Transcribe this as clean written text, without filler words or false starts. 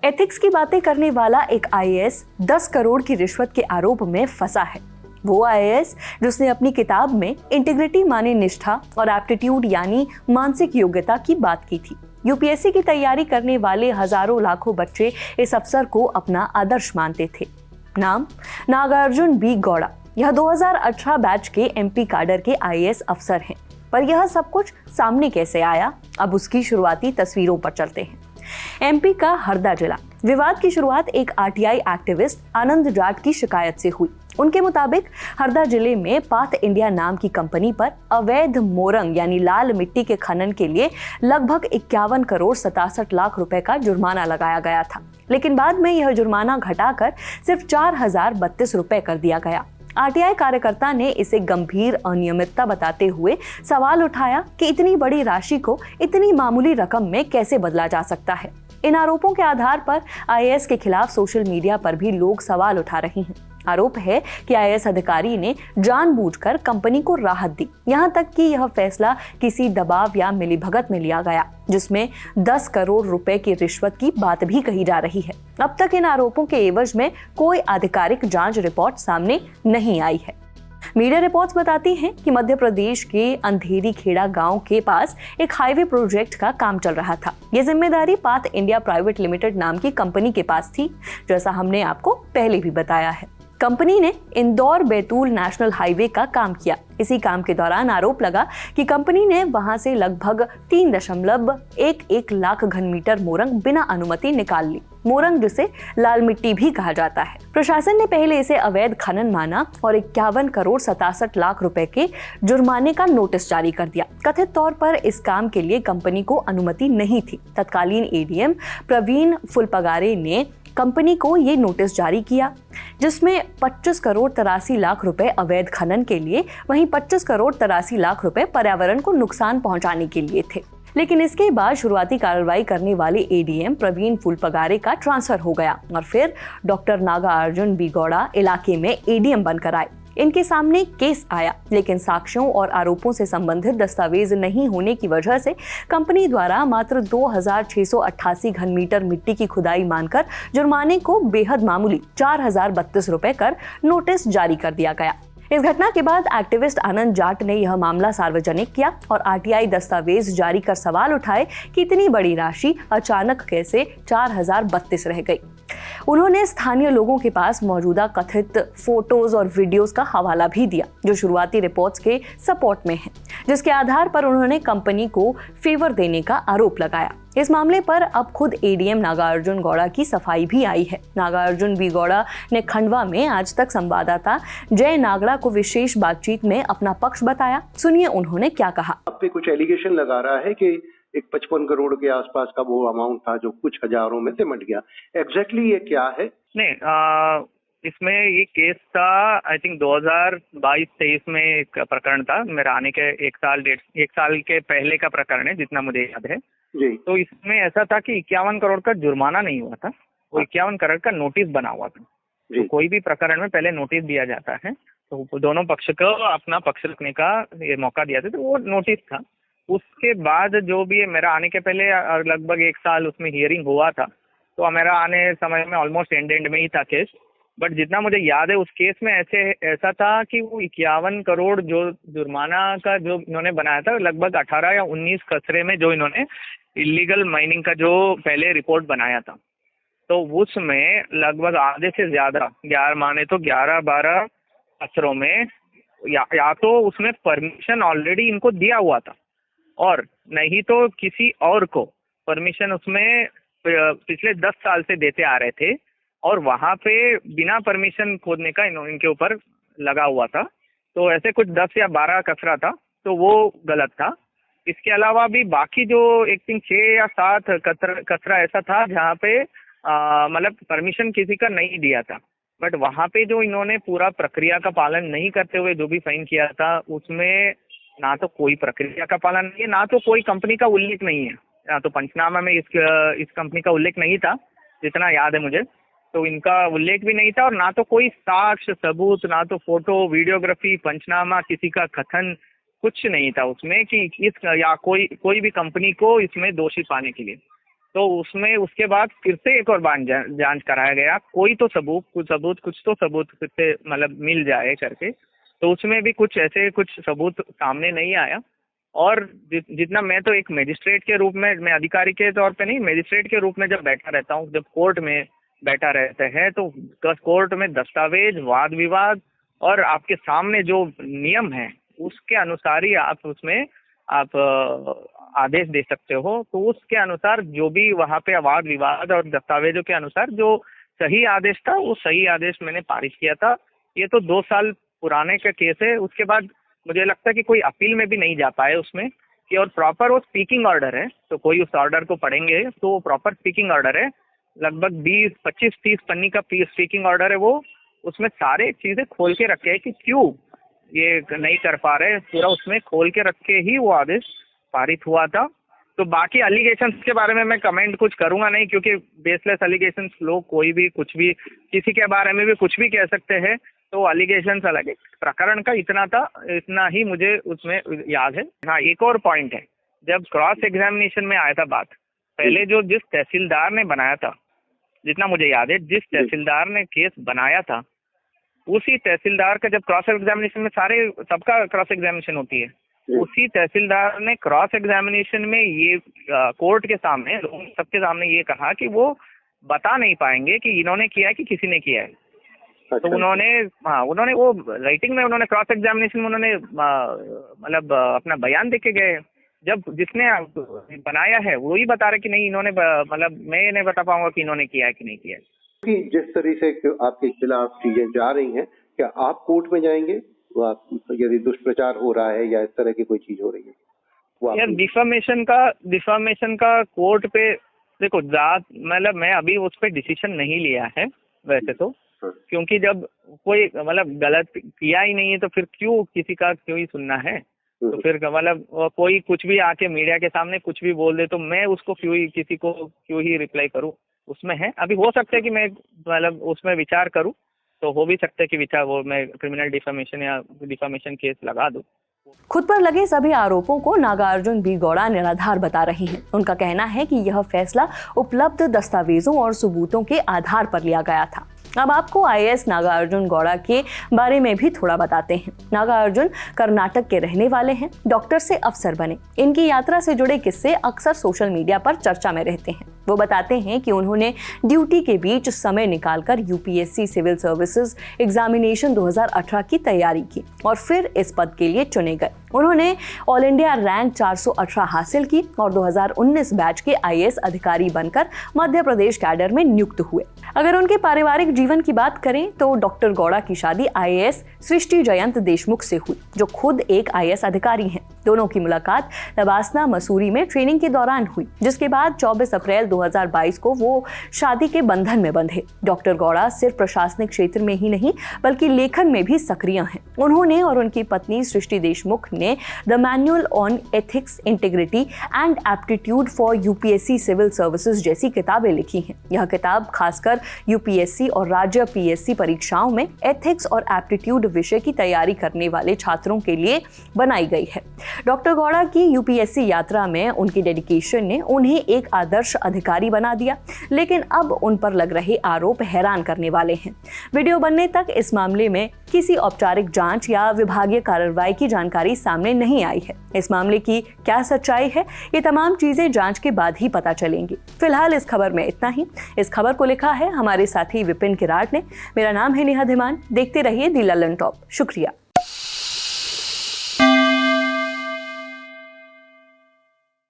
Ethics की बातें करने वाला एक आईएएस 10 करोड़ की रिश्वत के आरोप में फंसा है। वो आईएएस जिसने अपनी किताब में इंटीग्रिटी माने निष्ठा और एप्टीट्यूड यानी मानसिक योग्यता की बात की थी। यूपीएससी की तैयारी करने वाले हजारों लाखों बच्चे इस अफसर को अपना आदर्श मानते थे। नाम नागार्जुन बी गौड़ा। यह 2018 बैच के एमपी कैडर के आईएएस अफसर हैं। पर यह सब कुछ सामने कैसे आया, अब उसकी शुरुआती तस्वीरों पर चलते हैं। एमपी का हरदा जिला। विवाद की शुरुआत एक आरटीआई एक्टिविस्ट आनंद जाट की शिकायत से हुई। उनके मुताबिक हरदा जिले में पाथ इंडिया नाम की कंपनी पर अवैध मोरंग यानी लाल मिट्टी के खनन के लिए लगभग 51 करोड़ 67 लाख रुपए का जुर्माना लगाया गया था, लेकिन बाद में यह जुर्माना घटाकर सिर्फ 4032 रुपए कर दिया गया। आरटीआई कार्यकर्ता ने इसे गंभीर अनियमितता बताते हुए सवाल उठाया कि इतनी बड़ी राशि को इतनी मामूली रकम में कैसे बदला जा सकता है। इन आरोपों के आधार पर आईएएस के खिलाफ सोशल मीडिया पर भी लोग सवाल उठा रहे हैं। आरोप है कि आईएएस अधिकारी ने जानबूझकर कंपनी को राहत दी, यहां तक कि यह फैसला किसी दबाव या मिलीभगत में लिया गया, जिसमें 10 करोड़ रुपए की रिश्वत की बात भी कही जा रही है। अब तक इन आरोपों के एवज में कोई आधिकारिक जांच रिपोर्ट सामने नहीं आई है। मीडिया रिपोर्ट्स बताती हैं कि मध्य प्रदेश के अंधेरी खेड़ा गांव के पास एक हाईवे प्रोजेक्ट का काम चल रहा था। ये जिम्मेदारी पाथ इंडिया प्राइवेट लिमिटेड नाम की कंपनी के पास थी, जैसा हमने आपको पहले भी बताया है। कंपनी ने इंदौर बैतूल नेशनल हाईवे का काम किया। इसी काम के दौरान आरोप लगा कि कंपनी ने वहां से लगभग 3.11 लाख घन मीटर मोरंग बिना अनुमति निकाल ली। मोरंग जिसे लाल मिट्टी भी कहा जाता है। प्रशासन ने पहले इसे अवैध खनन माना और 51 करोड़ 67 लाख रुपए के जुर्माने का नोटिस जारी कर दिया। कथित तौर पर इस काम के लिए कंपनी को अनुमति नहीं थी। तत्कालीन एडीएम प्रवीण फुलपगारे ने कंपनी को ये नोटिस जारी किया, जिसमें 25 करोड़ 83 लाख रुपए अवैध खनन के लिए, वहीं 25 करोड़ 83 लाख रुपए पर्यावरण को नुकसान पहुंचाने के लिए थे। लेकिन इसके बाद शुरुआती कार्रवाई करने वाले एडीएम प्रवीण फुलपगारे का ट्रांसफर हो गया और फिर डॉक्टर नागार्जुन बी गौड़ा इलाके में एडीएम बनकर आए। इनके सामने केस आया, लेकिन साक्ष्यों और आरोपों से संबंधित दस्तावेज नहीं होने की वजह से कंपनी द्वारा मात्र 2688 घन मीटर मिट्टी की खुदाई मानकर जुर्माने को बेहद मामूली 4032 रुपए कर नोटिस जारी कर दिया गया। इस घटना के बाद एक्टिविस्ट आनंद जाट ने यह मामला सार्वजनिक किया और आरटीआई दस्तावेज जारी कर सवाल उठाए कि इतनी बड़ी राशि अचानक कैसे 4032 रह गई। उन्होंने स्थानीय लोगों के पास मौजूदा कथित फोटोज और वीडियोस का हवाला भी दिया, जो शुरुआती रिपोर्ट्स के सपोर्ट में है, जिसके आधार पर उन्होंने कंपनी को फेवर देने का आरोप लगाया। इस मामले पर अब खुद एडीएम नागार्जुन गौड़ा की सफाई भी आई है। नागार्जुन बी गौड़ा ने खंडवा में आज तक संवाददाता जय नागड़ा को विशेष बातचीत में अपना पक्ष बताया। सुनिए उन्होंने क्या कहा। अब पे कुछ एलिगेशन लगा रहा है कि एक 55 करोड़ के आसपास का वो अमाउंट था जो कुछ हजारों में सिमट गया। एग्जैक्टली ये क्या है? नहीं, इसमें ये केस था आई थिंक 2022-23 में एक प्रकरण था। मेरा आने के एक साल के पहले का प्रकरण है जितना मुझे याद है जी। तो इसमें ऐसा था कि 51 करोड़ का जुर्माना नहीं हुआ था, वो 51 करोड़ का नोटिस बना हुआ था। तो कोई भी प्रकरण में पहले नोटिस दिया जाता है, तो दोनों पक्ष को अपना पक्ष रखने का ये मौका दिया था, तो वो नोटिस था। उसके बाद जो भी मेरा आने के पहले लगभग एक साल उसमें हियरिंग हुआ था, तो मेरा आने समय में ऑलमोस्ट एंड में ही था केस। बट जितना मुझे याद है उस केस में ऐसा था कि वो 51 करोड़ जो जुर्माना का जो इन्होंने बनाया था, लगभग 18 या 19 खसरे में जो इन्होंने इलीगल माइनिंग का जो पहले रिपोर्ट बनाया था, तो उसमें लगभग आधे से ज्यादा 11-12 खसरों में या तो उसमें परमिशन ऑलरेडी इनको दिया हुआ था और नहीं तो किसी और को परमिशन उसमें पिछले 10 साल से देते आ रहे थे और वहां पे बिना परमिशन खोदने का इनके ऊपर लगा हुआ था। तो ऐसे कुछ 10 या 12 कचरा था, तो वो गलत था। इसके अलावा भी बाकी जो एक 6 या 7 कचरा ऐसा था जहाँ पे मतलब परमिशन किसी का नहीं दिया था, बट वहां पे जो इन्होंने पूरा प्रक्रिया का पालन नहीं करते हुए जो भी फाइन किया था, उसमें ना तो कोई प्रक्रिया का पालन नहीं है, ना तो कोई कंपनी का उल्लेख नहीं है, ना तो पंचनामा में इस कंपनी का उल्लेख नहीं था जितना याद है मुझे, तो इनका उल्लेख भी नहीं था और ना तो कोई साक्ष्य सबूत, ना तो फोटो वीडियोग्राफी पंचनामा, किसी का कथन कुछ नहीं था उसमें कि इस या कोई भी कंपनी को इसमें दोषी पाने के लिए। तो उसमें उसके बाद फिर से एक और बार जांच कराया गया, कोई तो कुछ तो सबूत फिर से मतलब मिल जाए करके, तो उसमें भी कुछ ऐसे कुछ सबूत सामने नहीं आया। और जितना मैं तो एक मजिस्ट्रेट के रूप में, मैं अधिकारी के तौर पे नहीं, मजिस्ट्रेट के रूप में जब बैठा रहता हूँ, जब कोर्ट में बैठा रहते हैं, तो कोर्ट में दस्तावेज, वाद विवाद और आपके सामने जो नियम है उसके अनुसार ही आप उसमें आप आदेश दे सकते हो। तो उसके अनुसार जो भी वहाँ पे वाद विवाद और दस्तावेजों के अनुसार जो सही आदेश था, वो सही आदेश मैंने पारित किया था। ये तो 2 साल पुराने का केस है। उसके बाद मुझे लगता है कि कोई अपील में भी नहीं जा पाए उसमें कि, और प्रॉपर वो स्पीकिंग ऑर्डर है, तो कोई उस ऑर्डर को पढ़ेंगे तो वो प्रॉपर स्पीकिंग ऑर्डर है, लगभग 20, 25, 30 पन्नी का स्पीकिंग ऑर्डर है वो। उसमें सारे चीजें खोल के रखे हैं कि क्यों ये नहीं कर पा रहे, पूरा उसमें खोल के रख के ही वो आदेश पारित हुआ था। तो बाकी एलिगेशंस के बारे में मैं कमेंट कुछ करूंगा नहीं, क्योंकि बेसलेस एलिगेशंस लोग कोई भी कुछ भी किसी के बारे में भी कुछ भी कह सकते हैं। तो एलिगेशंस अलग है, प्रकरण का इतना था, इतना ही मुझे उसमें याद है। हाँ, एक और पॉइंट है, जब क्रॉस एग्जामिनेशन में आया था बात, पहले जो जिस तहसीलदार ने बनाया था, जितना मुझे याद है, जिस तहसीलदार ने केस बनाया था, उसी तहसीलदार का जब क्रॉस एग्जामिनेशन में सबका क्रॉस एग्जामिनेशन होती है, उसी तहसीलदार ने क्रॉस एग्जामिनेशन में ये कोर्ट के सामने, सबके सामने ये कहा कि वो बता नहीं पाएंगे कि इन्होंने किया है कि किसी ने किया है। तो उन्होंने वो राइटिंग में, उन्होंने क्रॉस एग्जामिनेशन में उन्होंने मतलब अपना बयान दे के गए। जब जिसने बनाया है वो ही बता रहे कि नहीं इन्होंने, मतलब मैं नहीं बता पाऊंगा कि इन्होंने किया है कि नहीं किया है। कि जिस तरह से आपके खिलाफ चीजें जा रही हैं, क्या आप कोर्ट में जाएंगे यदि दुष्प्रचार हो रहा है या इस तरह की कोई चीज हो रही है? यार डिफामेशन का कोर्ट पे देखो, मतलब मैं अभी उस पर डिसीजन नहीं लिया है वैसे तो, क्योंकि जब कोई मतलब गलत किया ही नहीं है तो फिर किसी का क्यों ही सुनना है। तो फिर मतलब कोई कुछ भी आके मीडिया के सामने कुछ भी बोल दे तो मैं उसको किसी को क्यों ही रिप्लाई करूं, उसमें है। अभी हो सकता है कि मैं मतलब उसमें विचार करूं, तो हो भी सकता है कि वो मैं क्रिमिनल डिफामेशन या डिफामेशन केस लगा दूं। खुद पर लगे सभी आरोपों को नागार्जुन बी गौड़ा निराधार बता रहे हैं। उनका कहना है कि यह फैसला उपलब्ध दस्तावेजों और सबूतों के आधार पर लिया गया था। अब आपको आईएएस नागार्जुन गौड़ा के बारे में भी थोड़ा बताते हैं। नागार्जुन कर्नाटक के रहने वाले हैं, डॉक्टर से अफसर बने। इनकी यात्रा से जुड़े किस्से अक्सर सोशल मीडिया पर चर्चा में रहते हैं। वो बताते हैं कि उन्होंने ड्यूटी के बीच समय निकालकर यूपीएससी सिविल सर्विसेज एग्जामिनेशन 2018 की तैयारी की और फिर इस पद के लिए चुने गए। उन्होंने ऑल इंडिया रैंक 418 हासिल की और 2019 बैच के आईएएस अधिकारी बनकर मध्य प्रदेश कैडर में नियुक्त हुए। अगर उनके पारिवारिक जीवन की बात करें तो डॉक्टर गौड़ा की शादी आईएएस सृष्टि जयंत देशमुख से हुई, जो खुद एक आईएएस अधिकारी हैं। दोनों की मुलाकात लबासना मसूरी में ट्रेनिंग के दौरान हुई, जिसके बाद 24 अप्रैल 2022 को वो शादी के बंधन में बंधे। डॉक्टर गौड़ा सिर्फ प्रशासनिक क्षेत्र में ही नहीं बल्कि लेखन में भी सक्रिय हैं। उन्होंने और उनकी पत्नी सृष्टि देशमुख ने the manual on ethics, integrity and aptitude for UPSC civil services जैसी किताबें लिखी हैं। यह किताब खासकर यूपीएससी और राज्य पीएससी परीक्षाओं में एथिक्स और एप्टीट्यूड विषय की तैयारी करने वाले छात्रों के लिए बनाई गई है। डॉक्टर गौड़ा की यूपीएससी यात्रा में उनकी डेडिकेशन ने उन्हें एक आदर्श अधिकारी बना दिया, लेकिन अब उन पर लग रहे आरोप हैरान करने वाले हैं। वीडियो बनने तक इस मामले में किसी औपचारिक जांच या विभागीय कार्रवाई की जानकारी सामने नहीं आई है। इस मामले की क्या सच्चाई है, ये तमाम चीजें जांच के बाद ही पता चलेंगी। फिलहाल इस खबर में इतना ही। इस खबर को लिखा है हमारे साथी विपिन किराट ने। मेरा नाम है नेहा धीमान। देखते रहिए दी ललन टॉप। शुक्रिया।